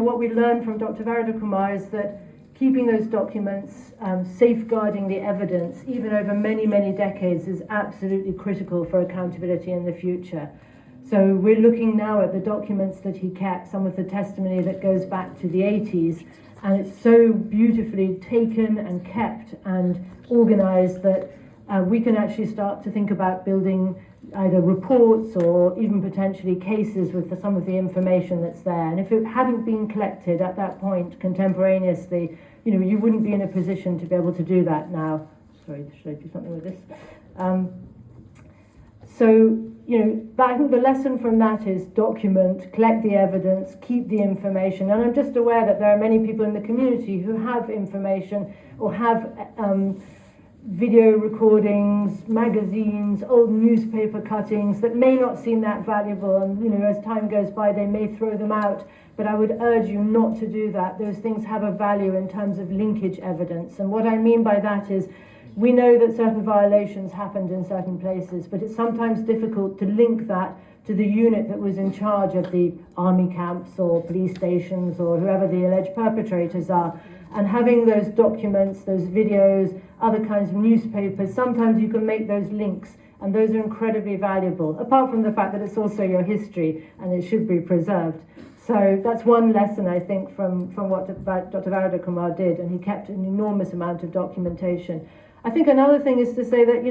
what we learned from Dr. Kumar is that keeping those documents, safeguarding the evidence, even over many, many decades, is absolutely critical for accountability in the future. So we're looking now at the documents that he kept, some of the testimony that goes back to the 80s, and it's so beautifully taken and kept and organized that we can actually start to think about building either reports or even potentially cases with some of the information that's there. And if it hadn't been collected at that point contemporaneously, you wouldn't be in a position to be able to do that now. Sorry, should I do something with this? I think the lesson from that is document, collect the evidence, keep the information. And I'm just aware that there are many people in the community who have information or have video recordings, magazines, old newspaper cuttings that may not seem that valuable, and as time goes by they may throw them out, but I would urge you not to do that. Those things have a value in terms of linkage evidence, and what I mean by that is we know that certain violations happened in certain places, but it's sometimes difficult to link that to the unit that was in charge of the army camps or police stations or whoever the alleged perpetrators are. And having those documents, those videos, other kinds of newspapers, sometimes you can make those links, and those are incredibly valuable, apart from the fact that it's also your history and it should be preserved. So that's one lesson, I think, from what Dr. Kumar did, and he kept an enormous amount of documentation. I think another thing is to say that,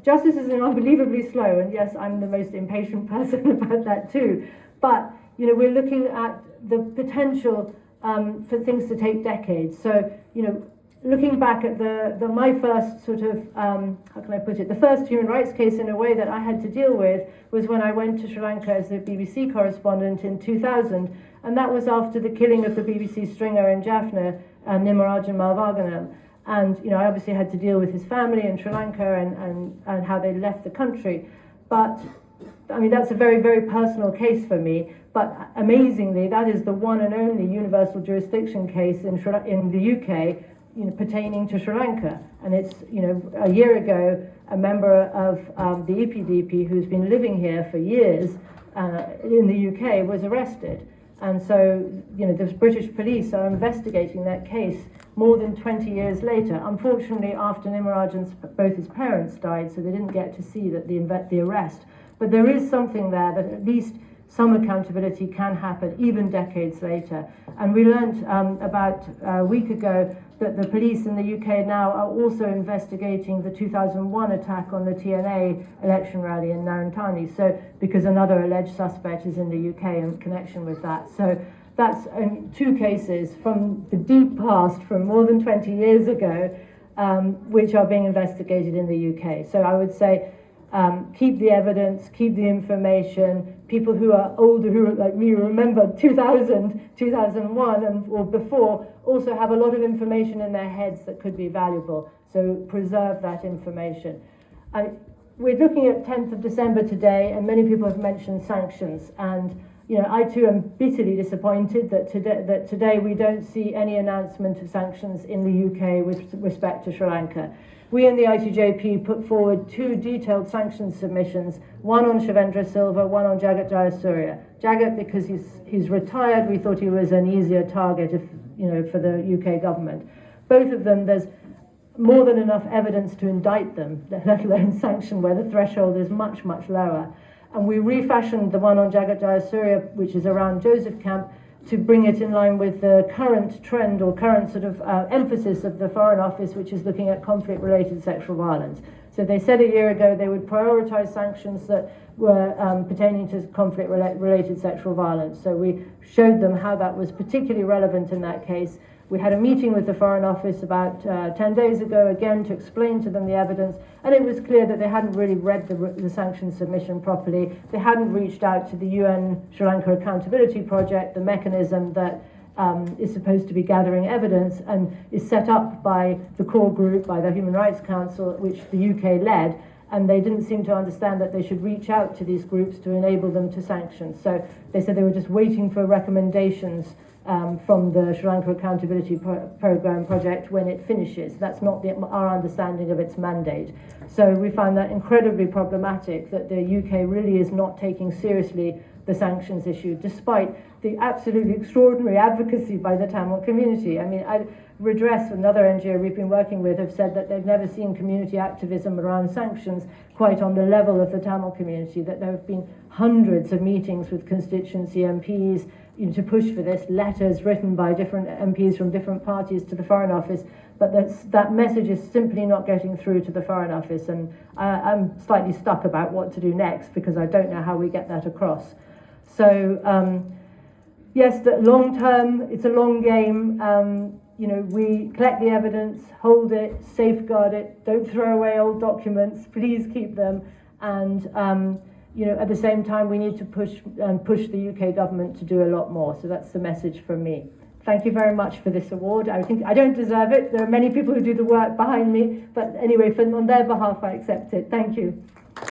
justice is unbelievably slow, and yes, I'm the most impatient person about that too. But, we're looking at the potential for things to take decades. So, looking back at my first sort of, how can I put it, the first human rights case in a way that I had to deal with was when I went to Sri Lanka as a BBC correspondent in 2000, and that was after the killing of the BBC stringer in Jaffna, Nimarajan Malvaganam. And, I obviously had to deal with his family in Sri Lanka and how they left the country. But, that's a very, very personal case for me. But amazingly, that is the one and only universal jurisdiction case in the UK, pertaining to Sri Lanka. And it's, a year ago, a member of the ITJP who's been living here for years in the UK was arrested. And so, the British police are investigating that case more than 20 years later. Unfortunately, after Nimarajan's, both his parents died, so they didn't get to see that the arrest. But there is something there that at least some accountability can happen, even decades later. And we learned about a week ago that the police in the UK now are also investigating the 2001 attack on the TNA election rally in Narantani, so because another alleged suspect is in the UK in connection with that. So that's two cases from the deep past, from more than 20 years ago, which are being investigated in the UK. So I would say keep the evidence, keep the information. People who are older, who like me remember 2000, 2001 or before, also have a lot of information in their heads that could be valuable. So preserve that information. We're looking at 10th of December today, and many people have mentioned sanctions. And I too am bitterly disappointed that today we don't see any announcement of sanctions in the UK with respect to Sri Lanka. We in the ITJP put forward 2 detailed sanctions submissions, one on Shavendra Silva, one on Jagat Jayasuriya. Jagat, because he's retired, we thought he was an easier target for the UK government. Both of them, there's more than enough evidence to indict them, let alone sanction, where the threshold is much, much lower. And we refashioned the one on Jagat Jayasuriya, which is around Joseph Camp, to bring it in line with the current trend or current sort of emphasis of the Foreign Office, which is looking at conflict-related sexual violence. So they said a year ago they would prioritize sanctions that were pertaining to conflict-related sexual violence. So we showed them how that was particularly relevant in that case. We had a meeting with the Foreign Office about 10 days ago, again, to explain to them the evidence, and it was clear that they hadn't really read the sanctions submission properly. They hadn't reached out to the UN Sri Lanka Accountability Project, the mechanism that is supposed to be gathering evidence and is set up by the core group, by the Human Rights Council, which the UK led, and they didn't seem to understand that they should reach out to these groups to enable them to sanction. So they said they were just waiting for recommendations from the Sri Lanka Accountability Program project when it finishes. That's not our understanding of its mandate. So we found that incredibly problematic, that the UK really is not taking seriously the sanctions issue, despite the absolutely extraordinary advocacy by the Tamil community. I mean, Redress, another NGO we've been working with, have said that they've never seen community activism around sanctions quite on the level of the Tamil community, that there have been hundreds of meetings with constituency MPs, you know, to push for this, letters written by different MPs from different parties to the Foreign Office, but that message is simply not getting through to the Foreign Office, and I'm slightly stuck about what to do next, because I don't know how we get that across. So yes, the long term, it's a long game. You know, we collect the evidence, hold it, safeguard it, don't throw away old documents, please keep them, and you know, at the same time, we need to push the UK government to do a lot more. So that's the message from me. Thank you very much for this award. I think I don't deserve it. There are many people who do the work behind me, but anyway, on their behalf, I accept it. Thank you.